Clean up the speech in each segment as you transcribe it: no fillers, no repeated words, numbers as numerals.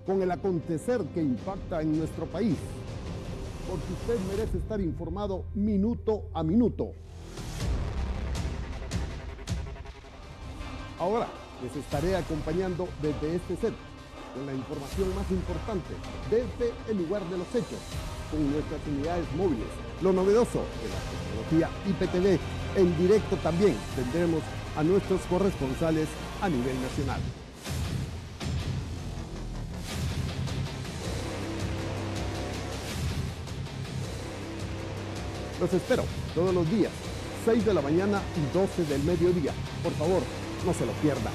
con el acontecer que impacta en nuestro país, porque usted merece estar informado minuto a minuto. Ahora les estaré acompañando desde este set con la información más importante desde el lugar de los hechos, con nuestras unidades móviles, lo novedoso de la tecnología IPTV. En directo también tendremos a nuestros corresponsales a nivel nacional. Los espero todos los días, 6 de la mañana y 12 del mediodía. Por favor, no se lo pierda.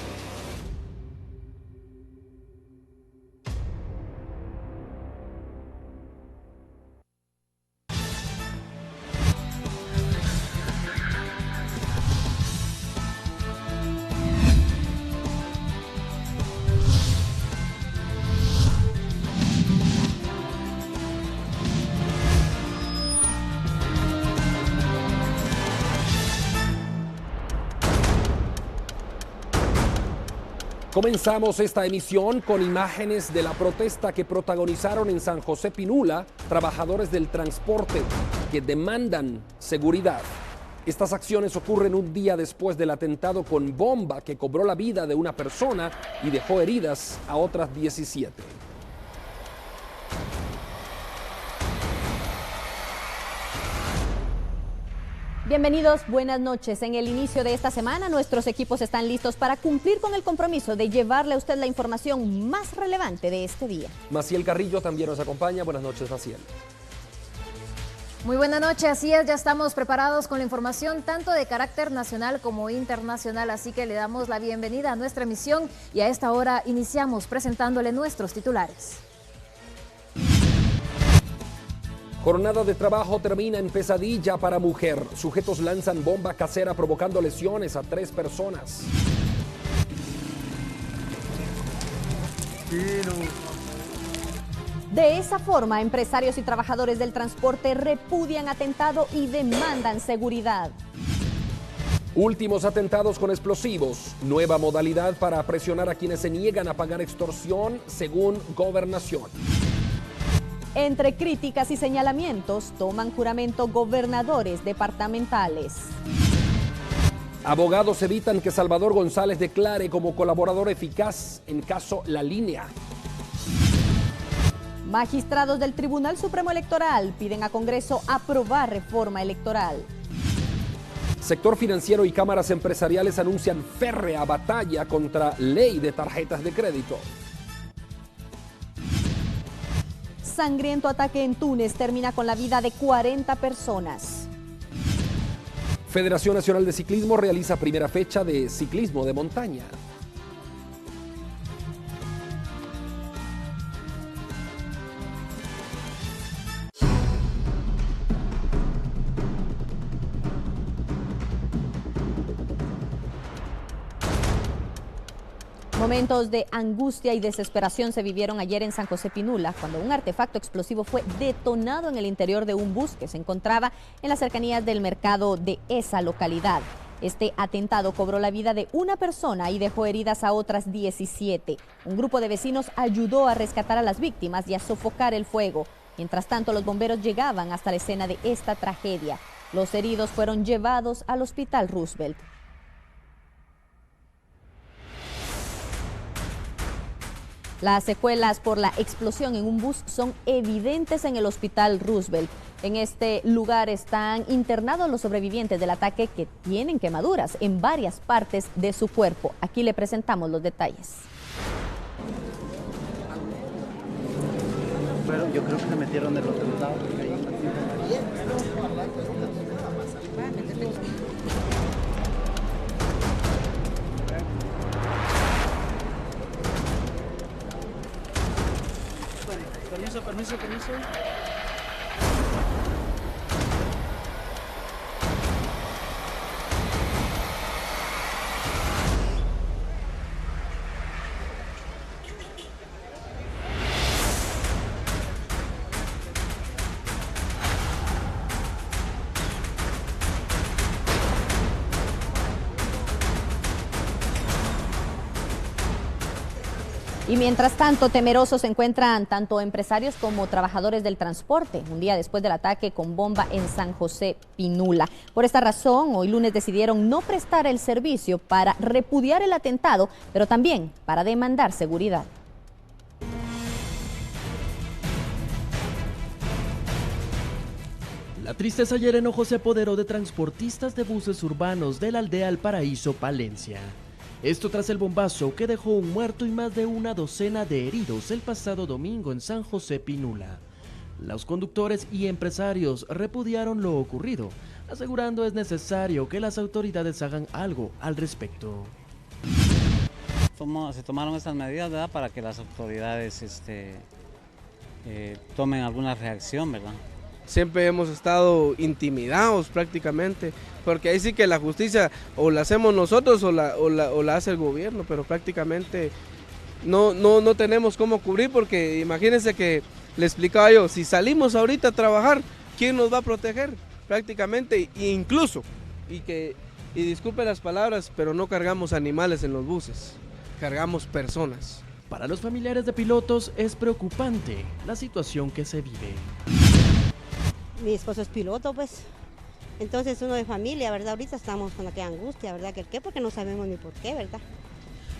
Comenzamos esta emisión con imágenes de la protesta que protagonizaron en San José Pinula trabajadores del transporte que demandan seguridad. Estas acciones ocurren un día después del atentado con bomba que cobró la vida de una persona y dejó heridas a otras 17. Bienvenidos, buenas noches. En el inicio de esta semana, nuestros equipos están listos para cumplir con el compromiso de llevarle a usted la información más relevante de este día. Maciel Carrillo también nos acompaña. Buenas noches, Maciel. Muy buena noche, así es, ya estamos preparados con la información tanto de carácter nacional como internacional, así que le damos la bienvenida a nuestra emisión y a esta hora iniciamos presentándole nuestros titulares. Jornada de trabajo termina en pesadilla para mujer. Sujetos lanzan bomba casera provocando lesiones a 3 personas. De esa forma, empresarios y trabajadores del transporte repudian atentado y demandan seguridad. Últimos atentados con explosivos. Nueva modalidad para presionar a quienes se niegan a pagar extorsión, según Gobernación. Entre críticas y señalamientos, toman juramento gobernadores departamentales. Abogados evitan que Salvador González declare como colaborador eficaz en caso La Línea. Magistrados del Tribunal Supremo Electoral piden a Congreso aprobar reforma electoral. Sector financiero y cámaras empresariales anuncian férrea batalla contra ley de tarjetas de crédito. Sangriento ataque en Túnez termina con la vida de 40 personas. Federación Nacional de Ciclismo realiza primera fecha de ciclismo de montaña. Momentos de angustia y desesperación se vivieron ayer en San José Pinula, cuando un artefacto explosivo fue detonado en el interior de un bus que se encontraba en las cercanías del mercado de esa localidad. Este atentado cobró la vida de una persona y dejó heridas a otras 17. Un grupo de vecinos ayudó a rescatar a las víctimas y a sofocar el fuego. Mientras tanto, los bomberos llegaban hasta la escena de esta tragedia. Los heridos fueron llevados al Hospital Roosevelt. Las secuelas por la explosión en un bus son evidentes en el Hospital Roosevelt. En este lugar están internados los sobrevivientes del ataque que tienen quemaduras en varias partes de su cuerpo. Aquí le presentamos los detalles. Pero yo creo que se metieron del otro lado. Permiso. Y mientras tanto, temerosos se encuentran tanto empresarios como trabajadores del transporte, un día después del ataque con bomba en San José Pinula. Por esta razón, hoy lunes decidieron no prestar el servicio para repudiar el atentado, pero también para demandar seguridad. La tristeza y el enojo se apoderó de transportistas de buses urbanos de la aldea El Paraíso, Palencia. Esto tras el bombazo que dejó un muerto y más de una docena de heridos el pasado domingo en San José Pinula. Los conductores y empresarios repudiaron lo ocurrido, asegurando es necesario que las autoridades hagan algo al respecto. Se tomaron estas medidas, ¿verdad?, para que las autoridades tomen alguna reacción, ¿verdad? Siempre hemos estado intimidados prácticamente, porque ahí sí que la justicia o la hacemos nosotros o la hace el gobierno, pero prácticamente no tenemos cómo cubrir, porque imagínense que le explicaba yo, si salimos ahorita a trabajar, ¿quién nos va a proteger? Prácticamente, incluso, y disculpe las palabras, pero no cargamos animales en los buses, cargamos personas. Para los familiares de pilotos es preocupante la situación que se vive. Mi esposo es piloto, pues, entonces uno de familia, ¿verdad? Ahorita estamos con aquella angustia, ¿verdad? ¿Qué? Porque no sabemos ni por qué, ¿verdad?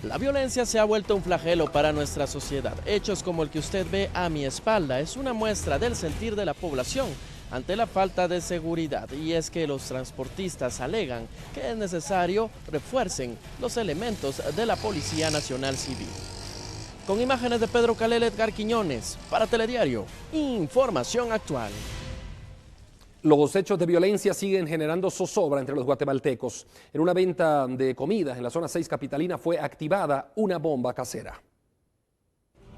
La violencia se ha vuelto un flagelo para nuestra sociedad. Hechos como el que usted ve a mi espalda es una muestra del sentir de la población ante la falta de seguridad, y es que los transportistas alegan que es necesario refuercen los elementos de la Policía Nacional Civil. Con imágenes de Pedro Calel, Edgar Quiñones, para Telediario, Información Actual. Los hechos de violencia siguen generando zozobra entre los guatemaltecos. En una venta de comida en la zona 6 capitalina fue activada una bomba casera.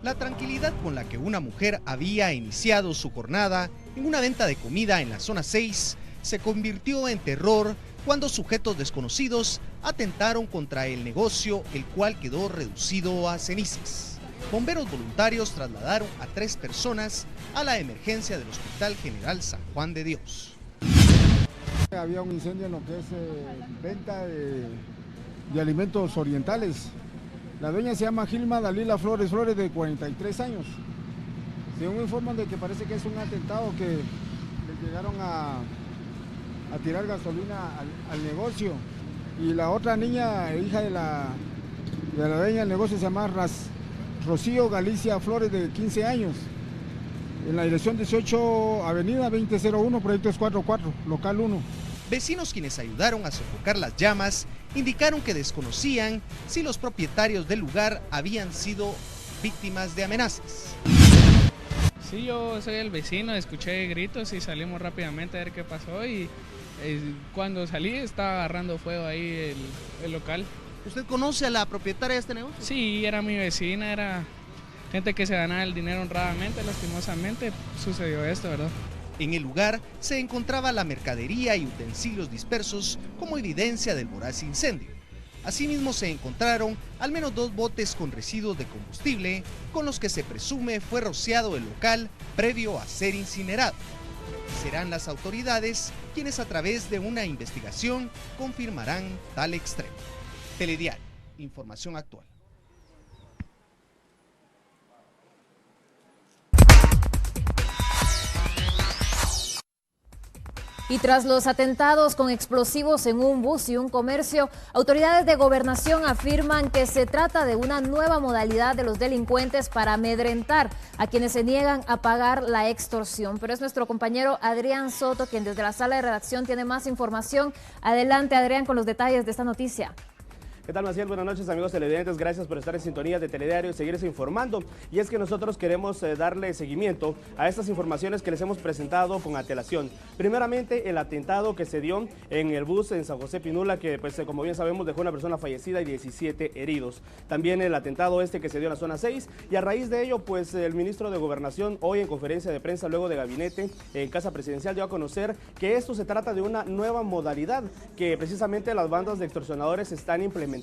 La tranquilidad con la que una mujer había iniciado su jornada en una venta de comida en la zona 6 se convirtió en terror cuando sujetos desconocidos atentaron contra el negocio, el cual quedó reducido a cenizas. Bomberos voluntarios trasladaron a 3 personas a la emergencia del Hospital General San Juan de Dios. Había un incendio en lo que es venta de alimentos orientales. La dueña se llama Gilma Dalila Flores, de 43 años. Según informan de que parece que es un atentado que le llegaron a tirar gasolina al negocio. Y la otra niña, hija de la dueña del negocio, se llama Rocío Galicia Flores, de 15 años, en la dirección 18 Avenida 2001, Proyectos 44, Local 1. Vecinos quienes ayudaron a sofocar las llamas indicaron que desconocían si los propietarios del lugar habían sido víctimas de amenazas. Sí, yo soy el vecino, escuché gritos y salimos rápidamente a ver qué pasó, y cuando salí estaba agarrando fuego ahí el local. ¿Usted conoce a la propietaria de este negocio? Sí, era mi vecina, era gente que se ganaba el dinero honradamente. Lastimosamente sucedió esto, ¿verdad? En el lugar se encontraba la mercadería y utensilios dispersos como evidencia del voraz incendio. Asimismo se encontraron al menos 2 botes con residuos de combustible con los que se presume fue rociado el local previo a ser incinerado. Serán las autoridades quienes a través de una investigación confirmarán tal extremo. Telediario, Información Actual. Y tras los atentados con explosivos en un bus y un comercio, autoridades de gobernación afirman que se trata de una nueva modalidad de los delincuentes para amedrentar a quienes se niegan a pagar la extorsión. Pero es nuestro compañero Adrián Soto quien desde la sala de redacción tiene más información. Adelante, Adrián, con los detalles de esta noticia. ¿Qué tal, Maciel? Buenas noches, amigos televidentes. Gracias por estar en sintonía de Telediario y seguirse informando. Y es que nosotros queremos darle seguimiento a estas informaciones que les hemos presentado con antelación. Primeramente, el atentado que se dio en el bus en San José Pinula, que pues como bien sabemos dejó una persona fallecida y 17 heridos. También el atentado que se dio en la zona 6. Y a raíz de ello, pues el ministro de Gobernación hoy en conferencia de prensa luego de gabinete en Casa Presidencial dio a conocer que esto se trata de una nueva modalidad que precisamente las bandas de extorsionadores están implementando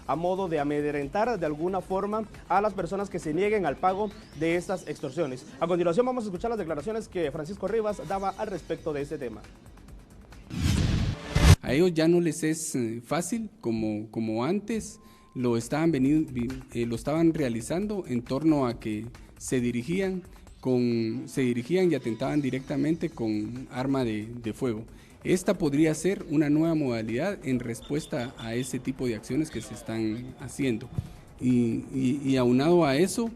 a modo de amedrentar de alguna forma a las personas que se nieguen al pago de estas extorsiones. A continuación vamos a escuchar las declaraciones que Francisco Rivas daba al respecto de este tema. A ellos ya no les es fácil como antes. lo estaban realizando en torno a que se dirigían y atentaban directamente con arma de fuego. Esta podría ser una nueva modalidad en respuesta a ese tipo de acciones que se están haciendo. Y aunado a eso,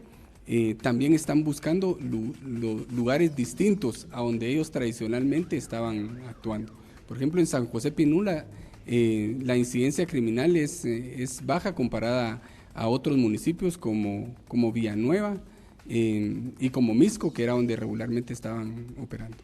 también están buscando lugares distintos a donde ellos tradicionalmente estaban actuando. Por ejemplo, en San José Pinula, la incidencia criminal es baja comparada a otros municipios como Villanueva y como Misco, que era donde regularmente estaban operando.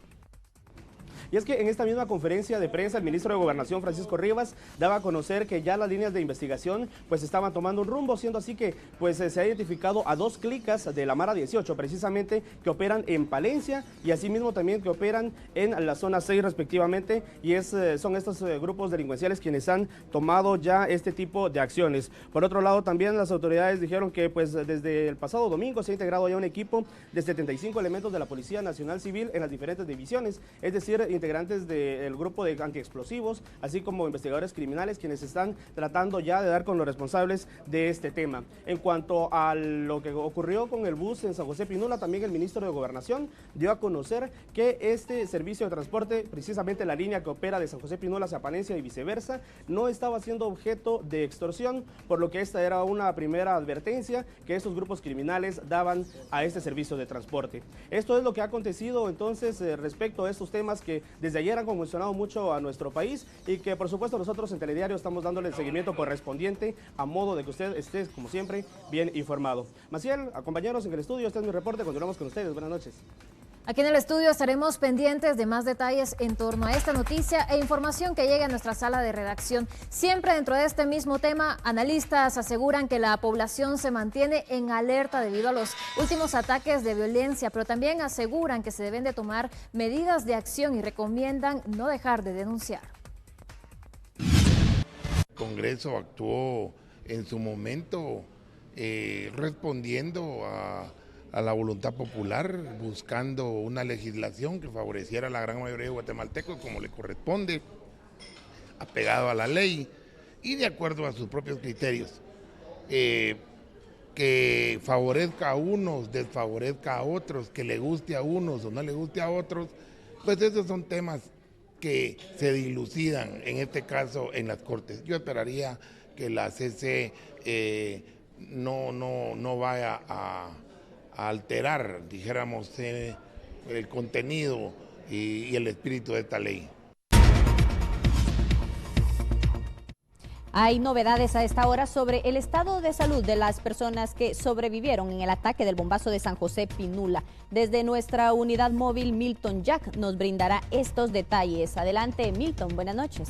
Y es que en esta misma conferencia de prensa el ministro de Gobernación, Francisco Rivas, daba a conocer que ya las líneas de investigación pues estaban tomando un rumbo, siendo así que pues se ha identificado a 2 clicas de la Mara 18 precisamente que operan en Palencia y asimismo también que operan en la zona 6 respectivamente, y son estos grupos delincuenciales quienes han tomado ya este tipo de acciones. Por otro lado, también las autoridades dijeron que pues desde el pasado domingo se ha integrado ya un equipo de 75 elementos de la Policía Nacional Civil en las diferentes divisiones, es decir, integrantes del grupo de antiexplosivos, así como investigadores criminales quienes están tratando ya de dar con los responsables de este tema. En cuanto a lo que ocurrió con el bus en San José Pinula, también el ministro de Gobernación dio a conocer que este servicio de transporte, precisamente la línea que opera de San José Pinula hacia Palencia y viceversa, no estaba siendo objeto de extorsión, por lo que esta era una primera advertencia que estos grupos criminales daban a este servicio de transporte. Esto es lo que ha acontecido entonces respecto a estos temas que desde ayer han conmocionado mucho a nuestro país y que por supuesto nosotros en Telediario estamos dándole el seguimiento correspondiente a modo de que usted esté, como siempre, bien informado. Maciel, acompáñanos en el estudio, este es mi reporte, continuamos con ustedes, buenas noches. Aquí en el estudio estaremos pendientes de más detalles en torno a esta noticia e información que llegue a nuestra sala de redacción. Siempre dentro de este mismo tema, analistas aseguran que la población se mantiene en alerta debido a los últimos ataques de violencia, pero también aseguran que se deben de tomar medidas de acción y recomiendan no dejar de denunciar. El Congreso actuó en su momento respondiendo a la voluntad popular, buscando una legislación que favoreciera a la gran mayoría de guatemaltecos como le corresponde, apegado a la ley y de acuerdo a sus propios criterios. Que favorezca a unos, desfavorezca a otros, que le guste a unos o no le guste a otros, pues esos son temas que se dilucidan, en este caso, en las Cortes. Yo esperaría que la CC no vaya a alterar, dijéramos, el contenido y el espíritu de esta ley. Hay novedades a esta hora sobre el estado de salud de las personas que sobrevivieron en el ataque del bombazo de San José Pinula. Desde nuestra unidad móvil, Milton Jack nos brindará estos detalles. Adelante, Milton, buenas noches.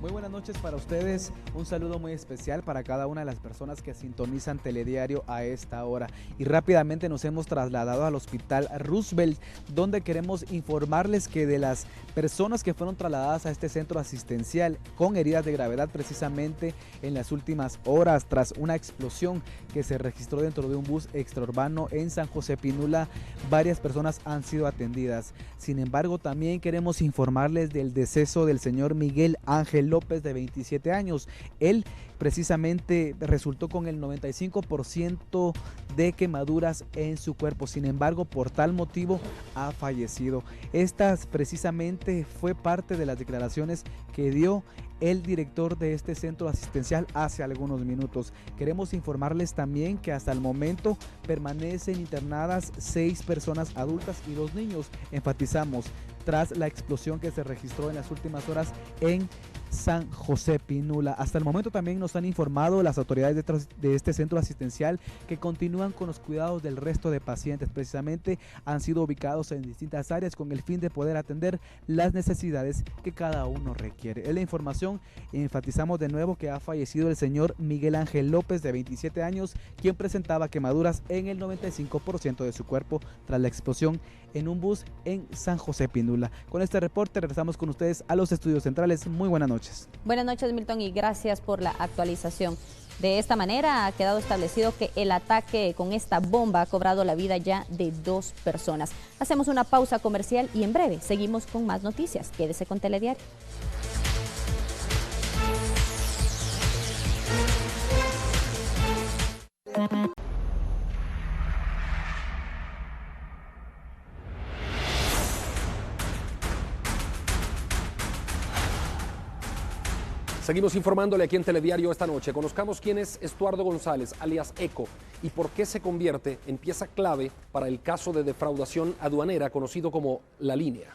Muy buenas noches para ustedes, un saludo muy especial para cada una de las personas que sintonizan Telediario a esta hora. Y rápidamente nos hemos trasladado al Hospital Roosevelt, donde queremos informarles que de las personas que fueron trasladadas a este centro asistencial con heridas de gravedad precisamente en las últimas horas tras una explosión que se registró dentro de un bus extraurbano en San José Pinula, varias personas han sido atendidas. Sin embargo, también queremos informarles del deceso del señor Miguel Ángel López, de 27 años. Él precisamente resultó con el 95% de quemaduras en su cuerpo. Sin embargo, por tal motivo ha fallecido. Estas precisamente fue parte de las declaraciones que dio el director de este centro asistencial hace algunos minutos. Queremos informarles también que hasta el momento permanecen internadas 6 personas adultas y 2 niños. Enfatizamos, tras la explosión que se registró en las últimas horas en San José Pinula. Hasta el momento también nos han informado las autoridades de este centro asistencial que continúan con los cuidados del resto de pacientes. Precisamente han sido ubicados en distintas áreas con el fin de poder atender las necesidades que cada uno requiere. Es la información. Enfatizamos de nuevo que ha fallecido el señor Miguel Ángel López, de 27 años, quien presentaba quemaduras en el 95% de su cuerpo tras la explosión en un bus en San José Pinula. Con este reporte regresamos con ustedes a los estudios centrales. Muy buenas noches. Buenas noches, Milton, y gracias por la actualización. De esta manera ha quedado establecido que el ataque con esta bomba ha cobrado la vida ya de 2 personas. Hacemos una pausa comercial y en breve seguimos con más noticias. Quédese con Telediario. Seguimos informándole aquí en Telediario esta noche. Conozcamos quién es Estuardo González, alias Eco, y por qué se convierte en pieza clave para el caso de defraudación aduanera conocido como La Línea.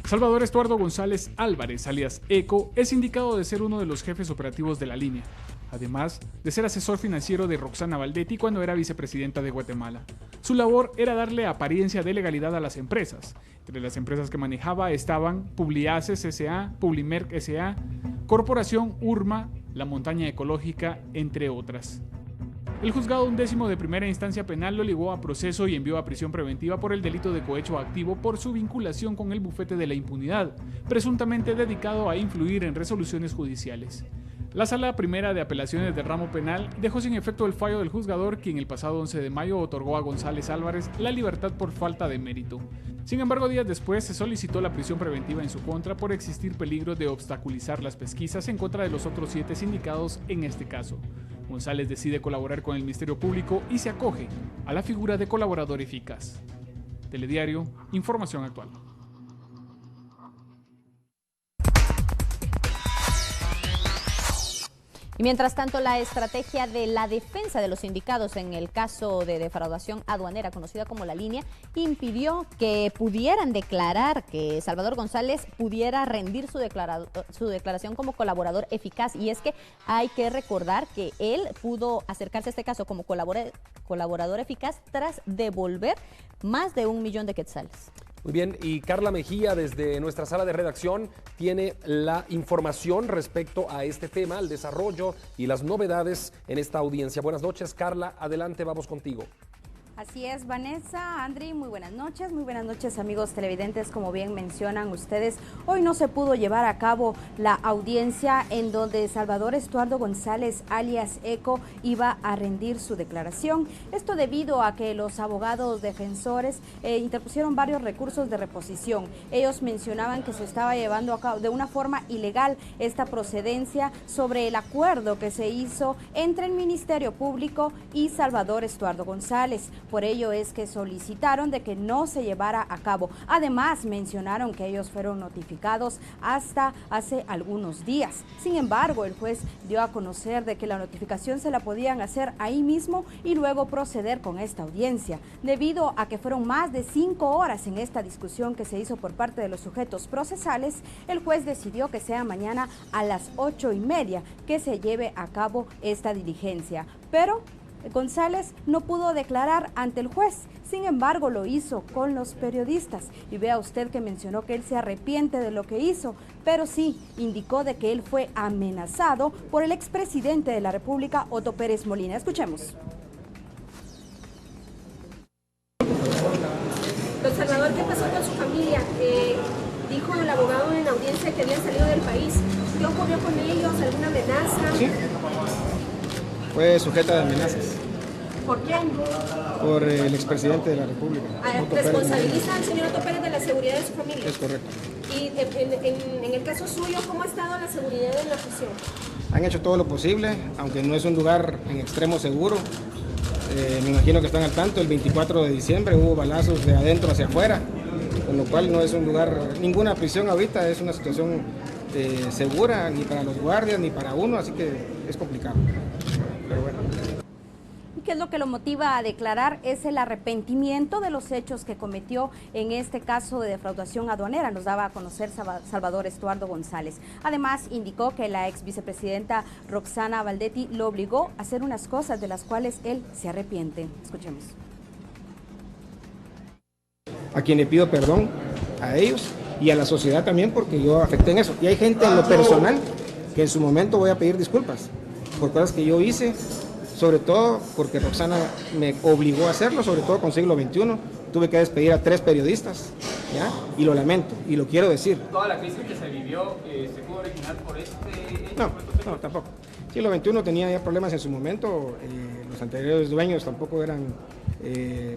Salvador Estuardo González Álvarez, alias Eco, es indicado de ser uno de los jefes operativos de La Línea, además de ser asesor financiero de Roxana Valdetti cuando era vicepresidenta de Guatemala. Su labor era darle apariencia de legalidad a las empresas. Entre las empresas que manejaba estaban Publiaces S.A., Publimerc S.A., Corporación Urma, La Montaña Ecológica, entre otras. El juzgado 11º de primera instancia penal lo ligó a proceso y envió a prisión preventiva por el delito de cohecho activo por su vinculación con el bufete de la impunidad, presuntamente dedicado a influir en resoluciones judiciales. La Sala Primera de Apelaciones del Ramo Penal dejó sin efecto el fallo del juzgador, quien el pasado 11 de mayo otorgó a González Álvarez la libertad por falta de mérito. Sin embargo, días después se solicitó la prisión preventiva en su contra por existir peligro de obstaculizar las pesquisas en contra de los otros 7 sindicados en este caso. González decide colaborar con el Ministerio Público y se acoge a la figura de colaborador eficaz. Telediario, información actual. Y mientras tanto, la estrategia de la defensa de los sindicados en el caso de defraudación aduanera, conocida como La Línea, impidió que pudieran declarar, que Salvador González pudiera rendir su declaración como colaborador eficaz. Y es que hay que recordar que él pudo acercarse a este caso como colaborador eficaz tras devolver más de 1 millón de quetzales. Muy bien, y Carla Mejía desde nuestra sala de redacción tiene la información respecto a este tema, el desarrollo y las novedades en esta audiencia. Buenas noches, Carla, adelante, vamos contigo. Así es, Vanessa, Andri, muy buenas noches amigos televidentes. Como bien mencionan ustedes, hoy no se pudo llevar a cabo la audiencia en donde Salvador Estuardo González, alias Eco, iba a rendir su declaración. Esto debido a que los abogados defensores interpusieron varios recursos de reposición. Ellos mencionaban que se estaba llevando a cabo de una forma ilegal esta procedencia sobre el acuerdo que se hizo entre el Ministerio Público y Salvador Estuardo González. Por ello es que solicitaron de que no se llevara a cabo. Además, mencionaron que ellos fueron notificados hasta hace algunos días. Sin embargo, el juez dio a conocer de que la notificación se la podían hacer ahí mismo y luego proceder con esta audiencia. Debido a que fueron más de 5 horas en esta discusión que se hizo por parte de los sujetos procesales, el juez decidió que sea mañana a las 8:30 que se lleve a cabo esta diligencia. Pero González no pudo declarar ante el juez, sin embargo lo hizo con los periodistas. Y vea usted que mencionó que él se arrepiente de lo que hizo, pero sí indicó de que él fue amenazado por el expresidente de la República, Otto Pérez Molina. Escuchemos. Don Salvador, ¿qué pasó con su familia? Dijo el abogado en la audiencia que habían salido del país. ¿Qué ocurrió con ellos? ¿Alguna amenaza? Sí. Fue sujeta de amenazas. ¿Por quién? Por el expresidente de la República. ¿Responsabiliza al señor Otto Pérez de la seguridad de su familia? Es correcto. Y en el caso suyo, ¿cómo ha estado la seguridad en la prisión? Han hecho todo lo posible, aunque no es un lugar en extremo seguro. Me imagino que están al tanto, el 24 de diciembre hubo balazos de adentro hacia afuera, con lo cual no es un lugar, ninguna prisión ahorita es una situación segura, ni para los guardias, ni para uno, así que es complicado. Pero bueno. ¿Y qué es lo que lo motiva a declarar? Es el arrepentimiento de los hechos que cometió en este caso de defraudación aduanera, nos daba a conocer Salvador Estuardo González. Además, indicó que la ex vicepresidenta Roxana Valdetti lo obligó a hacer unas cosas de las cuales él se arrepiente. Escuchemos. A quien le pido perdón, a ellos y a la sociedad también, porque yo afecté en eso. Y hay gente en lo personal que en su momento voy a pedir disculpas por cosas que yo hice, sobre todo porque Roxana me obligó a hacerlo, sobre todo con Siglo XXI. Tuve que despedir a 3 periodistas, ¿ya? Y lo lamento, y lo quiero decir. ¿Toda la crisis que se vivió se pudo originar por este...? No, tampoco. Siglo XXI tenía ya problemas en su momento, los anteriores dueños tampoco eran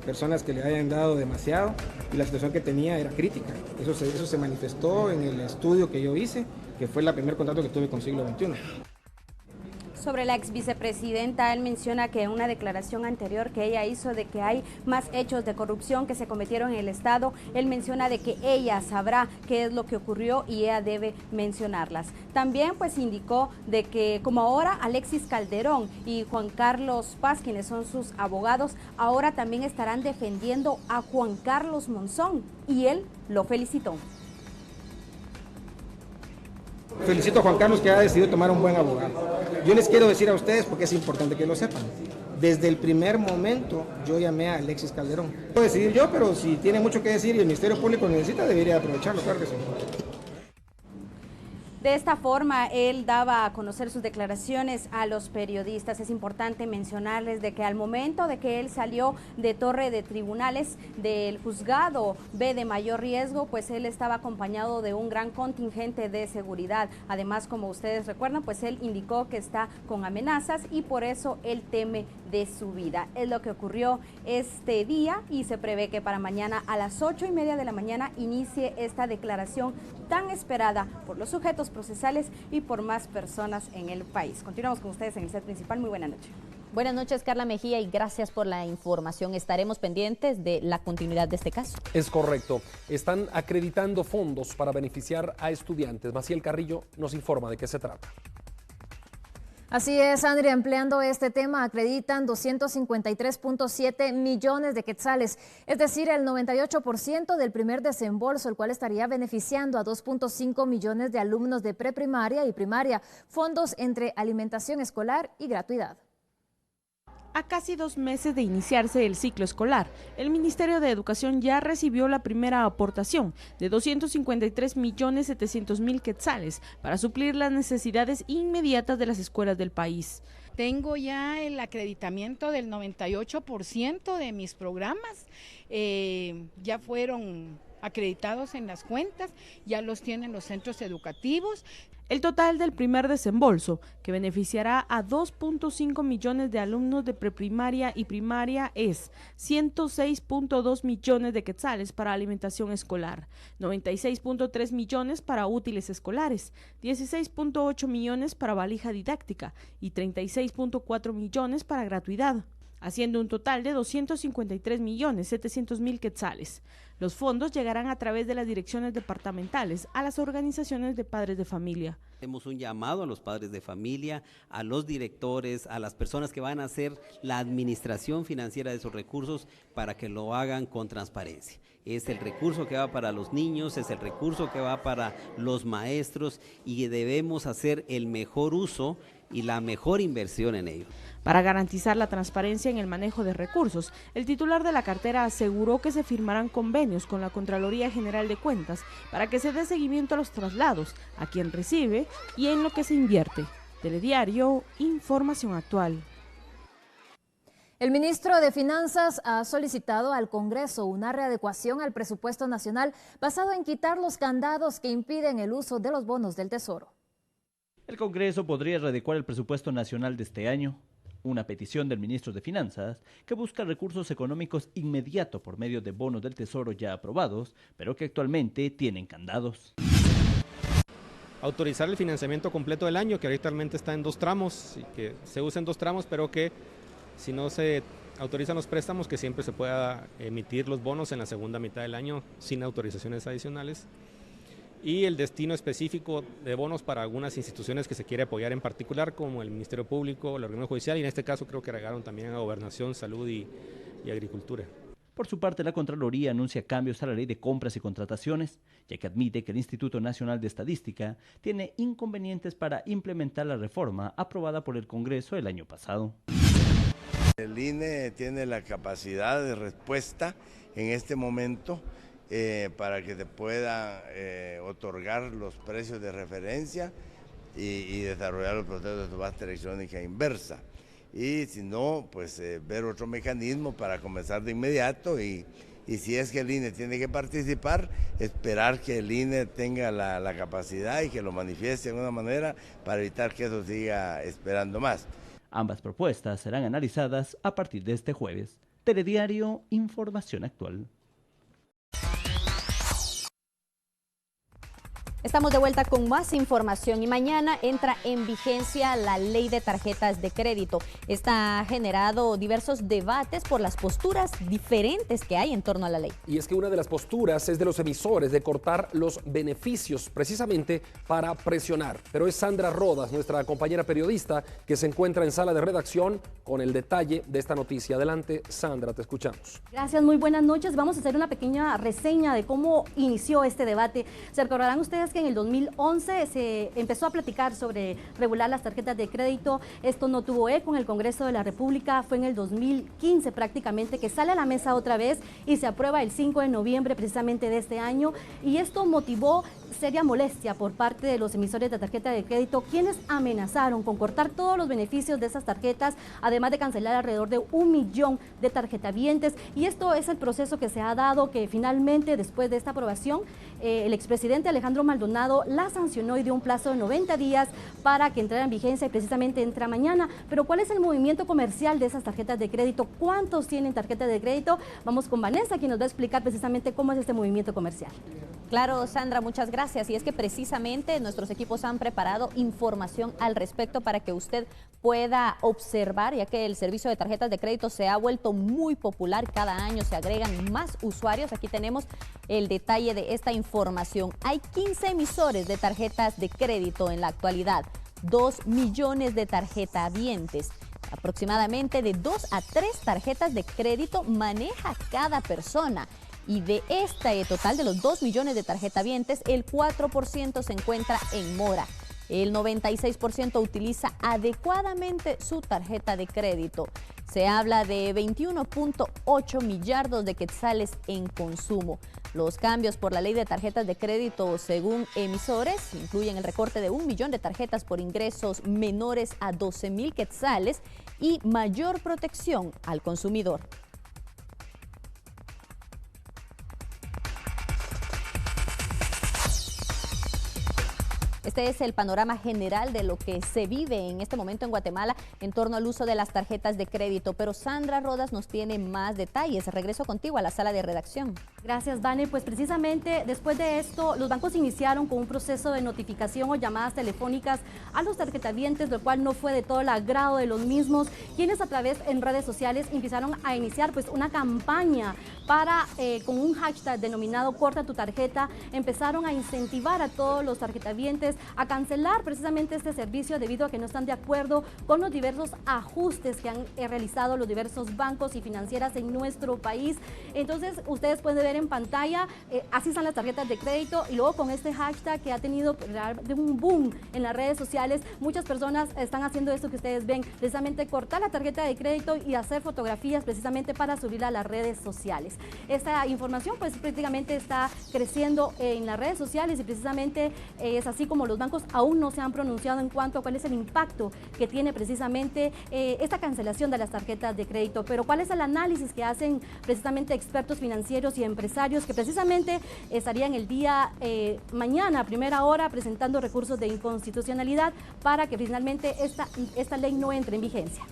personas que le hayan dado demasiado, y la situación que tenía era crítica. Eso se manifestó en el estudio que yo hice, que fue el primer contrato que tuve con Siglo XXI. Sobre la ex vicepresidenta, él menciona que en una declaración anterior que ella hizo de que hay más hechos de corrupción que se cometieron en el Estado, él menciona de que ella sabrá qué es lo que ocurrió y ella debe mencionarlas. También pues indicó de que como ahora Alexis Calderón y Juan Carlos Paz, quienes son sus abogados, ahora también estarán defendiendo a Juan Carlos Monzón y él lo felicitó. Felicito a Juan Carlos que ha decidido tomar un buen abogado. Yo les quiero decir a ustedes, porque es importante que lo sepan, desde el primer momento yo llamé a Alexis Calderón. Puedo decidir yo, pero si tiene mucho que decir y el Ministerio Público necesita, debería aprovecharlo, claro que sí. De esta forma, él daba a conocer sus declaraciones a los periodistas. Es importante mencionarles de que al momento de que él salió de Torre de Tribunales del juzgado B de mayor riesgo, pues él estaba acompañado de un gran contingente de seguridad. Además, como ustedes recuerdan, pues él indicó que está con amenazas y por eso él teme de su vida. Es lo que ocurrió este día y se prevé que para mañana a las 8:30 de la mañana inicie esta declaración tan esperada por los sujetos procesales y por más personas en el país. Continuamos con ustedes en el set principal. Muy buena noche. Buenas noches, Carla Mejía, y gracias por la información. Estaremos pendientes de la continuidad de este caso. Es correcto. Están acreditando fondos para beneficiar a estudiantes. Maciel Carrillo nos informa de qué se trata. Así es, Andrea, empleando este tema acreditan 253.7 millones de quetzales, es decir, el 98% del primer desembolso, el cual estaría beneficiando a 2.5 millones de alumnos de preprimaria y primaria, fondos entre alimentación escolar y gratuidad. A casi 2 meses de iniciarse el ciclo escolar, el Ministerio de Educación ya recibió la primera aportación de 253.700.000 quetzales para suplir las necesidades inmediatas de las escuelas del país. Tengo ya el acreditamiento del 98% de mis programas, ya fueron acreditados en las cuentas, ya los tienen los centros educativos. El total del primer desembolso, que beneficiará a 2.5 millones de alumnos de preprimaria y primaria, es 106.2 millones de quetzales para alimentación escolar, 96.3 millones para útiles escolares, 16.8 millones para valija didáctica y 36.4 millones para gratuidad, haciendo un total de 253.700.000 quetzales. Los fondos llegarán a través de las direcciones departamentales a las organizaciones de padres de familia. Hacemos un llamado a los padres de familia, a los directores, a las personas que van a hacer la administración financiera de esos recursos para que lo hagan con transparencia. Es el recurso que va para los niños, es el recurso que va para los maestros y debemos hacer el mejor uso y la mejor inversión en ello. Para garantizar la transparencia en el manejo de recursos, el titular de la cartera aseguró que se firmarán convenios con la Contraloría General de Cuentas para que se dé seguimiento a los traslados, a quien recibe y en lo que se invierte. Telediario, información actual. El ministro de Finanzas ha solicitado al Congreso una readecuación al presupuesto nacional basado en quitar los candados que impiden el uso de los bonos del Tesoro. El Congreso podría readecuar el presupuesto nacional de este año, una petición del ministro de Finanzas que busca recursos económicos inmediatos por medio de bonos del Tesoro ya aprobados, pero que actualmente tienen candados. Autorizar el financiamiento completo del año, que actualmente está en 2 tramos, y que se usa en 2 tramos, pero que si no se autorizan los préstamos, que siempre se pueda emitir los bonos en la segunda mitad del año sin autorizaciones adicionales. Y el destino específico de bonos para algunas instituciones que se quiere apoyar en particular, como el Ministerio Público, la Organización Judicial, y en este caso creo que agregaron también a Gobernación, Salud y Agricultura. Por su parte, la Contraloría anuncia cambios a la Ley de Compras y Contrataciones, ya que admite que el Instituto Nacional de Estadística tiene inconvenientes para implementar la reforma aprobada por el Congreso el año pasado. El INE tiene la capacidad de respuesta en este momento para que te pueda otorgar los precios de referencia y desarrollar los procesos de subasta electrónica inversa. Y si no, pues ver otro mecanismo para comenzar de inmediato y si es que el INE tiene que participar, esperar que el INE tenga la capacidad y que lo manifieste de alguna manera para evitar que eso siga esperando más. Ambas propuestas serán analizadas a partir de este jueves. Telediario, información actual. Estamos de vuelta con más información y mañana entra en vigencia la ley de tarjetas de crédito. Esta ha generado diversos debates por las posturas diferentes que hay en torno a la ley. Y es que una de las posturas es de los emisores de cortar los beneficios precisamente para presionar. Pero es Sandra Rodas, nuestra compañera periodista, que se encuentra en sala de redacción con el detalle de esta noticia. Adelante, Sandra, te escuchamos. Gracias, muy buenas noches. Vamos a hacer una pequeña reseña de cómo inició este debate. Se recordarán ustedes que en el 2011 se empezó a platicar sobre regular las tarjetas de crédito. Esto no tuvo eco en el Congreso de la República. Fue en el 2015 prácticamente que sale a la mesa otra vez y se aprueba el 5 de noviembre precisamente de este año. Y esto motivó seria molestia por parte de los emisores de tarjeta de crédito, quienes amenazaron con cortar todos los beneficios de esas tarjetas, además de cancelar alrededor de 1 millón de tarjetavientes. Y esto es el proceso que se ha dado, que finalmente después de esta aprobación el expresidente Alejandro Maldonado la sancionó y dio un plazo de 90 días para que entrara en vigencia, y precisamente entra mañana. Pero ¿cuál es el movimiento comercial de esas tarjetas de crédito? ¿Cuántos tienen tarjetas de crédito? Vamos con Vanessa, quien nos va a explicar precisamente cómo es este movimiento comercial. Claro, Sandra, muchas gracias. Y es que precisamente nuestros equipos han preparado información al respecto para que usted pueda observar, ya que el servicio de tarjetas de crédito se ha vuelto muy popular. Cada año se agregan más usuarios. Aquí tenemos el detalle de esta información. Hay 15 emisores de tarjetas de crédito en la actualidad, 2 millones de tarjetavientes. Aproximadamente de 2 a 3 tarjetas de crédito maneja cada persona. Y de este total de los 2 millones de tarjetavientes, el 4% se encuentra en mora. El 96% utiliza adecuadamente su tarjeta de crédito. Se habla de 21.8 millardos de quetzales en consumo. Los cambios por la ley de tarjetas de crédito, según emisores, incluyen el recorte de 1 millón de tarjetas por ingresos menores a 12,000 quetzales y mayor protección al consumidor. Este es el panorama general de lo que se vive en este momento en Guatemala en torno al uso de las tarjetas de crédito. Pero Sandra Rodas nos tiene más detalles. Regreso contigo a la sala de redacción. Gracias, Vane. Pues precisamente después de esto, los bancos iniciaron con un proceso de notificación o llamadas telefónicas a los tarjetavientes, lo cual no fue de todo el agrado de los mismos, quienes a través en redes sociales empezaron a iniciar pues una campaña para, con un hashtag denominado Corta tu tarjeta, empezaron a incentivar a todos los tarjetavientes a cancelar precisamente este servicio debido a que no están de acuerdo con los diversos ajustes que han realizado los diversos bancos y financieras en nuestro país. Entonces, ustedes pueden ver en pantalla, así están las tarjetas de crédito, y luego con este hashtag que ha tenido un boom en las redes sociales, muchas personas están haciendo esto que ustedes ven, precisamente cortar la tarjeta de crédito y hacer fotografías precisamente para subirla a las redes sociales. Esta información pues prácticamente está creciendo en las redes sociales, y precisamente es así como los bancos aún no se han pronunciado en cuanto a cuál es el impacto que tiene precisamente esta cancelación de las tarjetas de crédito. Pero cuál es el análisis que hacen precisamente expertos financieros y empresarios, que precisamente estarían el día mañana a primera hora presentando recursos de inconstitucionalidad para que finalmente esta ley no entre en vigencia.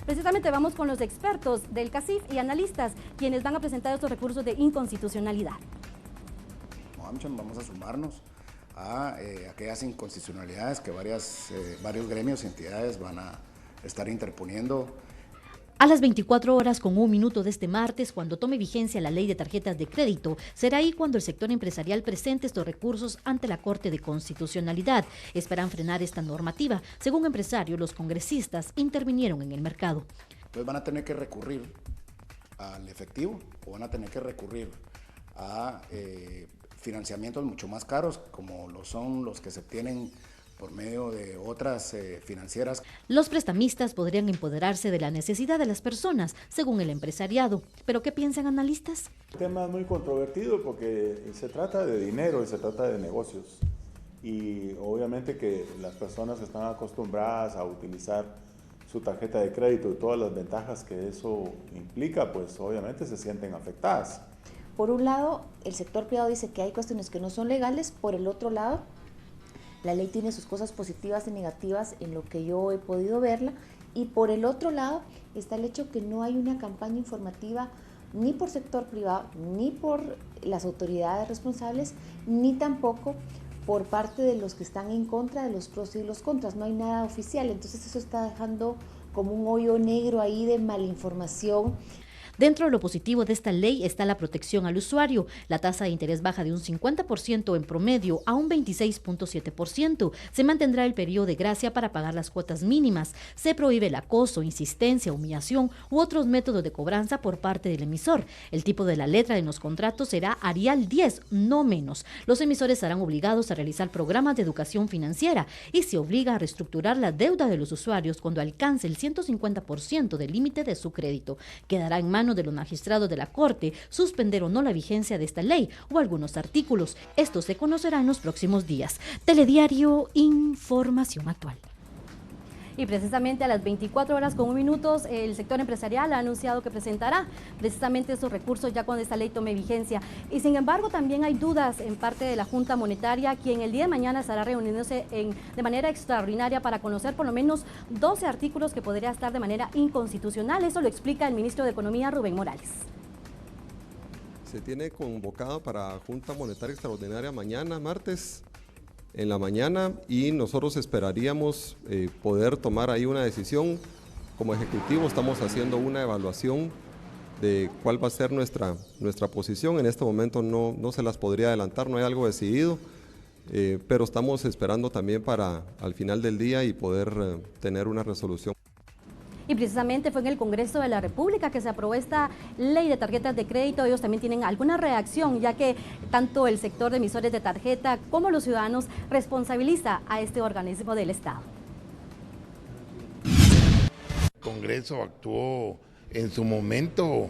Precisamente vamos con los expertos del CACIF y analistas, quienes van a presentar estos recursos de inconstitucionalidad. Vamos a sumarnos a aquellas inconstitucionalidades que varios gremios y entidades van a estar interponiendo. A las 24 horas con 1 minuto de este martes, cuando tome vigencia la ley de tarjetas de crédito, será ahí cuando el sector empresarial presente estos recursos ante la Corte de Constitucionalidad. Esperan frenar esta normativa. Según empresarios, los congresistas intervinieron en el mercado. Entonces van a tener que recurrir al efectivo o van a tener que recurrir a financiamientos mucho más caros, como lo son los que se obtienen por medio de otras financieras. Los prestamistas podrían empoderarse de la necesidad de las personas, según el empresariado. ¿Pero qué piensan analistas? El tema es muy controvertido porque se trata de dinero y se trata de negocios. Y obviamente que las personas que están acostumbradas a utilizar su tarjeta de crédito y todas las ventajas que eso implica, pues obviamente se sienten afectadas. Por un lado, el sector privado dice que hay cuestiones que no son legales, por el otro lado, la ley tiene sus cosas positivas y negativas en lo que yo he podido verla, Y por el otro lado está el hecho que no hay una campaña informativa ni por sector privado, ni por las autoridades responsables, ni tampoco por parte de los que están en contra de los pros y los contras. No hay nada oficial, entonces eso está dejando como un hoyo negro ahí de malinformación. Dentro de lo positivo de esta ley está la protección al usuario. La tasa de interés baja de un 50% en promedio a un 26.7%. Se mantendrá el periodo de gracia para pagar las cuotas mínimas. Se prohíbe el acoso, insistencia, humillación u otros métodos de cobranza por parte del emisor. El tipo de la letra en los contratos será Arial 10, no menos. Los emisores serán obligados a realizar programas de educación financiera y se obliga a reestructurar la deuda de los usuarios cuando alcance el 150% del límite de su crédito. Quedará en manos de los magistrados de la Corte suspender o no la vigencia de esta ley o algunos artículos. Esto se conocerá en los próximos días. Telediario, información actual. Y precisamente a las 24 horas con 1 minuto, el sector empresarial ha anunciado que presentará precisamente esos recursos ya cuando esta ley tome vigencia. Y sin embargo, también hay dudas en parte de la Junta Monetaria, quien el día de mañana estará reuniéndose de manera extraordinaria para conocer por lo menos 12 artículos que podría estar de manera inconstitucional. Eso lo explica el ministro de Economía, Rubén Morales. Se tiene convocado para Junta Monetaria Extraordinaria mañana, martes, en la mañana, y nosotros esperaríamos poder tomar ahí una decisión. Como ejecutivo estamos haciendo una evaluación de cuál va a ser nuestra posición. En este momento no se las podría adelantar, no hay algo decidido, pero estamos esperando también para al final del día y poder tener una resolución. Y precisamente fue en el Congreso de la República que se aprobó esta ley de tarjetas de crédito. Ellos también tienen alguna reacción, ya que tanto el sector de emisores de tarjeta como los ciudadanos responsabiliza a este organismo del Estado. El Congreso actuó en su momento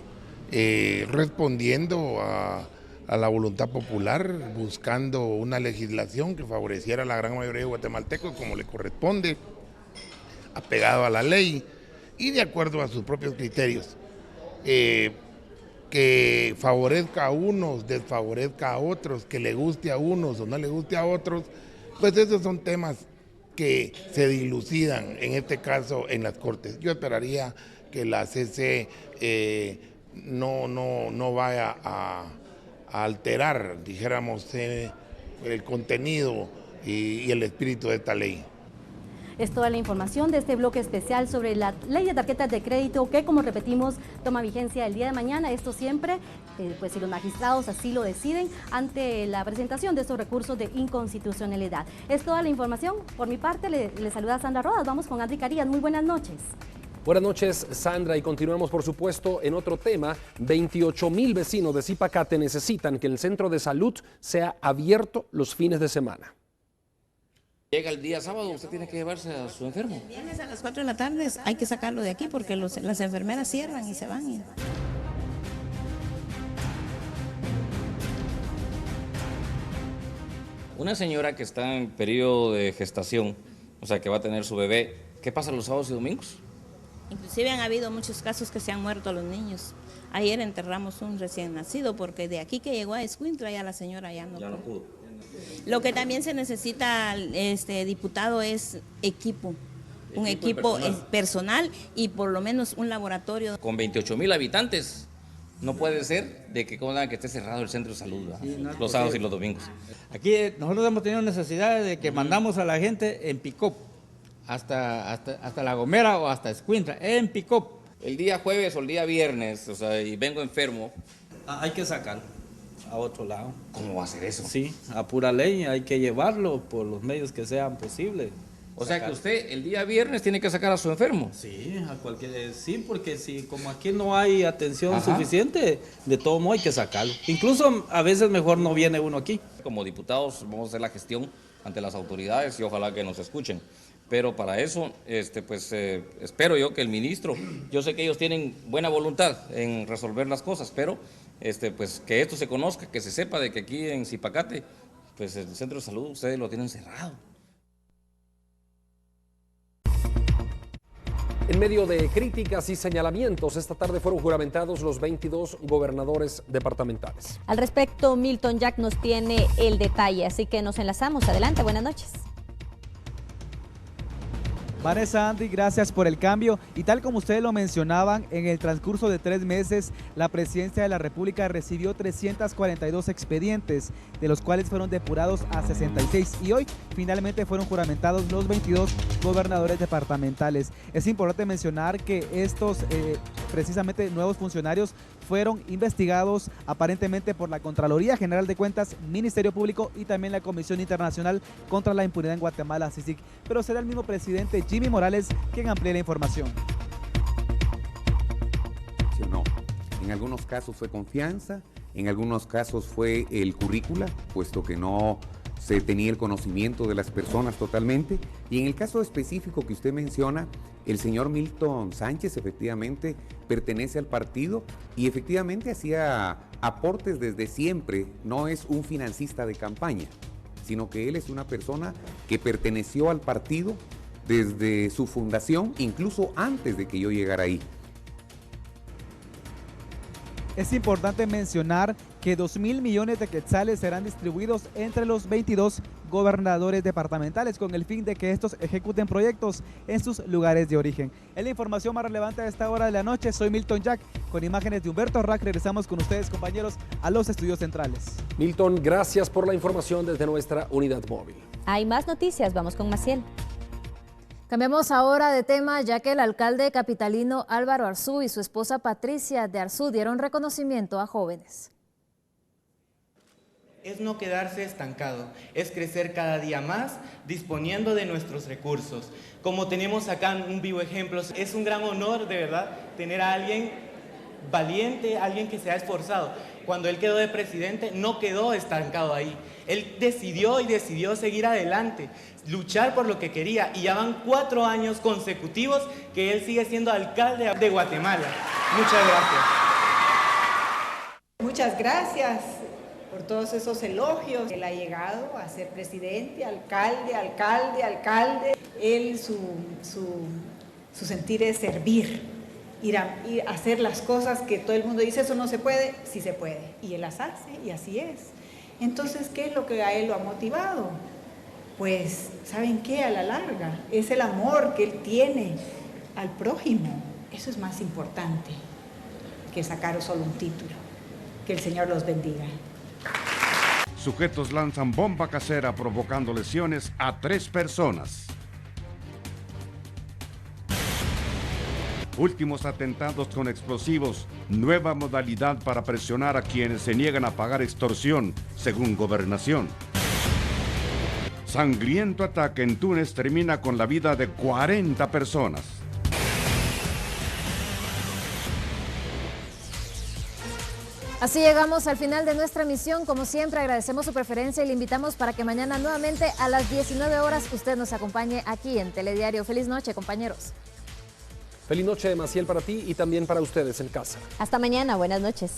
respondiendo a la voluntad popular, buscando una legislación que favoreciera a la gran mayoría de guatemaltecos como le corresponde, apegado a la ley y de acuerdo a sus propios criterios, que favorezca a unos, desfavorezca a otros, que le guste a unos o no le guste a otros, pues esos son temas que se dilucidan en este caso en las Cortes. Yo esperaría que la CC no vaya a alterar, dijéramos, el contenido y el espíritu de esta ley. Es toda la información de este bloque especial sobre la ley de tarjetas de crédito que, como repetimos, toma vigencia el día de mañana. Esto siempre, pues si los magistrados así lo deciden, ante la presentación de estos recursos de inconstitucionalidad. Es toda la información. Por mi parte, le saluda Sandra Rodas. Vamos con Andri Carías. Muy buenas noches. Buenas noches, Sandra, y continuamos, por supuesto, en otro tema. 28,000 vecinos de Zipacate necesitan que el centro de salud sea abierto los fines de semana. Llega el día sábado, usted tiene que llevarse a su enfermo. Vienes a las 4 de la tarde, hay que sacarlo de aquí porque las enfermeras cierran y se van. Una señora que está en periodo de gestación, o sea que va a tener su bebé, ¿qué pasa los sábados y domingos? Inclusive han habido muchos casos que se han muerto los niños. Ayer enterramos un recién nacido porque de aquí que llegó a Escuintla ya la señora ya no pudo. Lo que también se necesita, diputado, es equipo. Un equipo personal y por lo menos un laboratorio. Con 28,000 habitantes, no puede ser de que esté cerrado el centro de salud, sí, no, los sábados y los domingos. Aquí nosotros hemos tenido necesidad de que mandamos a la gente en pick-up hasta La Gomera o hasta Escuintla, en pick-up. El día jueves o el día viernes, o sea, y vengo enfermo. Hay que sacarlo a otro lado. ¿Cómo va a ser eso? Sí, a pura ley, hay que llevarlo por los medios que sean posibles. O sea que usted el día viernes tiene que sacar a su enfermo. Sí, sí, porque si como aquí no hay atención suficiente, de todo modo hay que sacarlo. Incluso a veces mejor no viene uno aquí. Como diputados vamos a hacer la gestión ante las autoridades y ojalá que nos escuchen. Pero para eso, espero yo que el ministro, yo sé que ellos tienen buena voluntad en resolver las cosas, pero pues que esto se conozca, que se sepa de que aquí en Zipacate, pues el centro de salud ustedes lo tienen cerrado. En medio de críticas y señalamientos, esta tarde fueron juramentados los 22 gobernadores departamentales. Al respecto, Milton Jack nos tiene el detalle, así que nos enlazamos. Adelante, buenas noches. Vanessa, Andy, gracias por el cambio. Y tal como ustedes lo mencionaban, en el transcurso de 3 meses, la Presidencia de la República recibió 342 expedientes, de los cuales fueron depurados a 66. Y hoy finalmente fueron juramentados los 22 gobernadores departamentales. Es importante mencionar que estos precisamente nuevos funcionarios fueron investigados aparentemente por la Contraloría General de Cuentas, Ministerio Público y también la Comisión Internacional contra la Impunidad en Guatemala, CICIG. Pero será el mismo presidente Jimmy Morales quien amplíe la información. No. En algunos casos fue confianza, en algunos casos fue el currícula, puesto que no se tenía el conocimiento de las personas totalmente. Y en el caso específico que usted menciona, el señor Milton Sánchez efectivamente pertenece al partido y efectivamente hacía aportes desde siempre, no es un financista de campaña, sino que él es una persona que perteneció al partido desde su fundación, incluso antes de que yo llegara ahí. Es importante mencionar que 2.000 millones de quetzales serán distribuidos entre los 22 gobernadores departamentales con el fin de que estos ejecuten proyectos en sus lugares de origen. Es la información más relevante a esta hora de la noche. Soy Milton Jack, con imágenes de Humberto Rack. Regresamos con ustedes, compañeros, a los estudios centrales. Milton, gracias por la información desde nuestra unidad móvil. Hay más noticias, vamos con Maciel. Cambiamos ahora de tema, ya que el alcalde capitalino Álvaro Arzú y su esposa Patricia de Arzú dieron reconocimiento a jóvenes. Es no quedarse estancado, es crecer cada día más disponiendo de nuestros recursos. Como tenemos acá un vivo ejemplo, es un gran honor de verdad tener a alguien valiente, alguien que se ha esforzado. Cuando él quedó de presidente no quedó estancado ahí, él decidió seguir adelante, luchar por lo que quería y ya van 4 años consecutivos que él sigue siendo alcalde de Guatemala. Muchas gracias. Muchas gracias por todos esos elogios. Él ha llegado a ser presidente, alcalde. Él, su sentir es servir, ir a hacer las cosas que todo el mundo dice, eso no se puede, sí se puede. Y él las hace y así es. Entonces, ¿qué es lo que a él lo ha motivado? Pues, ¿saben qué? A la larga, es el amor que él tiene al prójimo. Eso es más importante que sacar solo un título. Que el Señor los bendiga. Sujetos lanzan bomba casera provocando lesiones a 3 personas. Últimos atentados con explosivos, nueva modalidad para presionar a quienes se niegan a pagar extorsión, según Gobernación. Sangriento ataque en Túnez termina con la vida de 40 personas. Así llegamos al final de nuestra emisión. Como siempre, agradecemos su preferencia y le invitamos para que mañana nuevamente a las 19 horas usted nos acompañe aquí en Telediario. Feliz noche, compañeros. Feliz noche, Maciel, para ti y también para ustedes en casa. Hasta mañana, buenas noches.